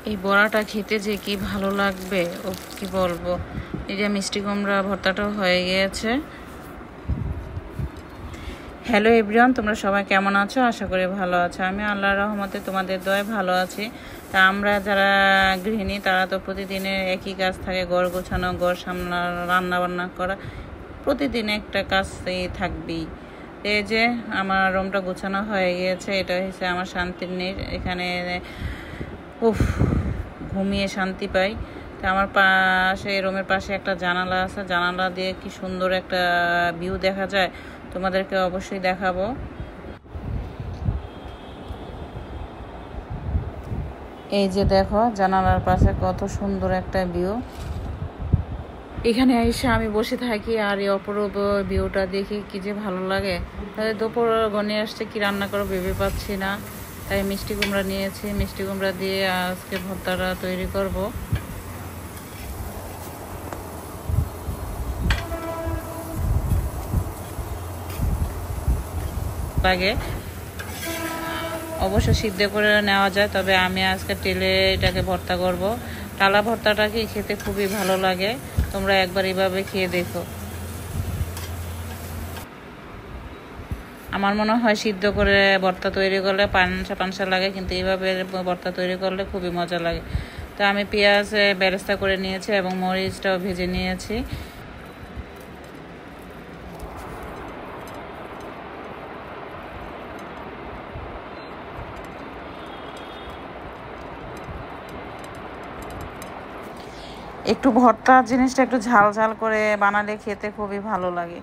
এই বড়াটা খেতে যে কি ভালো লাগবে ও কি বলবো। এই যে মিষ্টি কুমড়া ভর্তাটাও হয়ে গিয়েছে। হ্যালো এভরিওয়ান, তোমরা সবাই কেমন আছো? আশা করি ভালো আছো। আমি আল্লাহর রহমতে তোমাদের দয়ায় ভালো আছি। তা আমরা যারা গৃহিণী তারা তো প্রতিদিনের একই কাজ থাকে, ঘর গোছানো, ঘর সামলা, রান্না বান্না করা, প্রতিদিন একটা কাজই থাকবেই। এই যে আমার রুমটা গোছানো হয়ে গিয়েছে। এটা হচ্ছে আমার শান্তির নীড়। এখানে উফ ঘুমিয়ে শান্তি পাই। তো আমার পাশে, রুমের পাশে একটা জানালা আছে, জানালা দিয়ে কি সুন্দর একটা ভিউ দেখা যায়, তোমাদেরকে অবশ্যই দেখাবো। এই যে দেখো জানালার পাশে কত সুন্দর একটা ভিউ। এখানে এসে আমি বসে থাকি আর এই অপরূপ ভিউটা দেখে কি যে ভালো লাগে। তাই দুপুর গনে আসছে, কি রান্না করো ভেবে পাচ্ছি না। তাই মিষ্টি কুমড়া নিয়েছি, মিষ্টি কুমড়া দিয়ে আজকে ভর্তাটা তৈরি করব। লাগে অবশ্য সিদ্ধ করে নেওয়া যায়, তবে আমি আজকে তেলে এটাকে ভর্তা করব। টালা ভর্তাটাকে খেতে খুবই ভালো লাগে, তোমরা একবার এভাবে খেয়ে দেখো। আমার মনে হয় সিদ্ধ করে ভর্তা তৈরি করলে পানসা পানসা লাগে, কিন্তু এইভাবে ভর্তা তৈরি করলে খুবই মজা লাগে। তো আমি পেঁয়াজ বেরেস্তা করে নিয়েছি এবং মরিচটাও ভেজে নিয়েছি। একটু ভর্তা জিনিসটা একটু ঝাল ঝাল করে বানালে খেতে খুবই ভালো লাগে।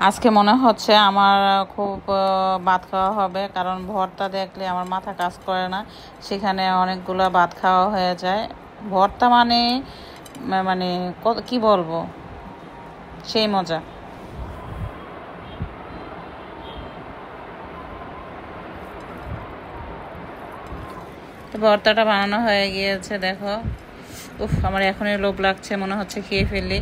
আজকে মনে হচ্ছে আমার খুব ভাত খাওয়া হবে, কারণ ভর্তা দেখলে আমার মাথা কাজ করে না, সেখানে অনেকগুলো ভাত খাওয়া হয়ে যায়। ভর্তা মানে মানে কি বলবো, সেই মজা। তো ভর্তাটা বানানো হয়ে গিয়েছে দেখো। উফ, আমার এখনই লোভ লাগছে, মনে হচ্ছে খেয়ে ফেলি।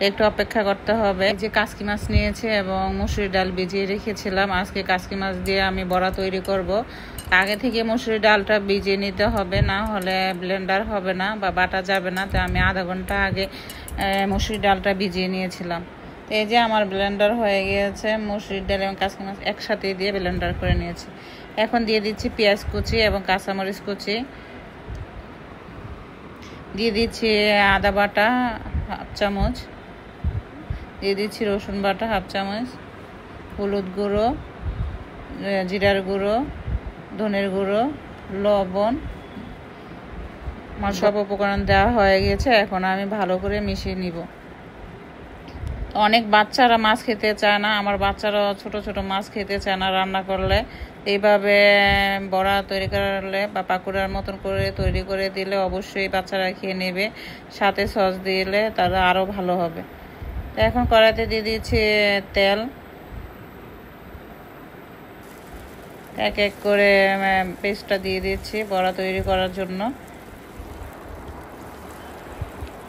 একটু অপেক্ষা করতে হবে। যে কাসকি মাছ নিয়েছে এবং মসুরি ডাল ভিজিয়ে রেখেছিলাম, আজকে কাসকি মাছ দিয়ে আমি বড়া তৈরি করব। আগে থেকে মসুরি ডালটা ভিজিয়ে নিতে হবে, না হলে ব্লেন্ডার হবে না বা বাটা যাবে না। তো আমি আধা ঘন্টা আগে মসুরি ডালটা ভিজিয়ে নিয়েছিলাম। তো এই যে আমার ব্লেন্ডার হয়ে গিয়েছে, মসুরি ডাল এবং কাসকি মাছ একসাথে দিয়ে ব্লেন্ডার করে নিয়েছি। এখন দিয়ে দিচ্ছি পেঁয়াজ কুচি এবং কাঁচামরিচ কুচি, দিয়ে দিচ্ছি আদা বাটা হাফ চামচ, দিয়ে দিচ্ছি রসুন বাটা হাফ চামচ, হলুদ গুঁড়ো, জিরার গুঁড়ো, ধনের গুঁড়ো, লবণ। আমার সব উপকরণ দেওয়া হয়ে গেছে, এখন আমি ভালো করে মিশিয়ে নিব। অনেক বাচ্চারা মাছ খেতে চায় না, আমার বাচ্চারা ছোট ছোট মাছ খেতে চায় না। রান্না করলে এইভাবে বড়া তৈরি করলে বা পাকুড়ার মতন করে তৈরি করে দিলে অবশ্যই বাচ্চারা খেয়ে নেবে। সাথে সস দিলে তারা আরও ভালো হবে। তো এখন কড়াইতে দিয়ে দিয়েছি তেল। এক এক করে পেস্টটা দিয়ে দিচ্ছি বড়া তৈরি করার জন্য।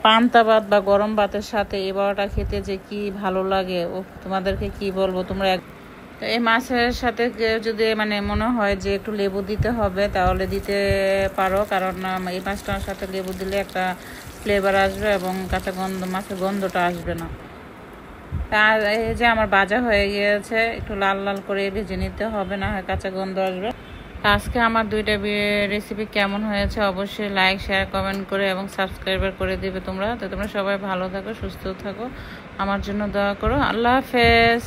পান্তা ভাত বা গরম ভাতের সাথে এই বড়াটা খেতে যে কি ভালো লাগে, ও তোমাদেরকে কি বলবো। তোমরা তো এই মাছের সাথে যদি মনে হয় যে একটু লেবু দিতে হবে তাহলে দিতে পারো, কারণ এই মাছটার সাথে লেবু দিলে একটা ফ্লেভার আসবে এবং কাঁচা গন্ধ, মাছের গন্ধটা আসবে না। আর এই যে আমার ভাজা হয়ে গিয়েছে, একটু লাল লাল করে ভেজে নিতে হবে, না হয় কাঁচা গন্ধ আসবে। আজকে আমার দুইটা রেসিপি কেমন হয়েছে অবশ্যই লাইক, শেয়ার, কমেন্ট করে এবং সাবস্ক্রাইবার করে দিবে তোমরা। তো তোমরা সবাই ভালো থাকো, সুস্থ থাকো, আমার জন্য দোয়া করো। আল্লাহ হাফেজ।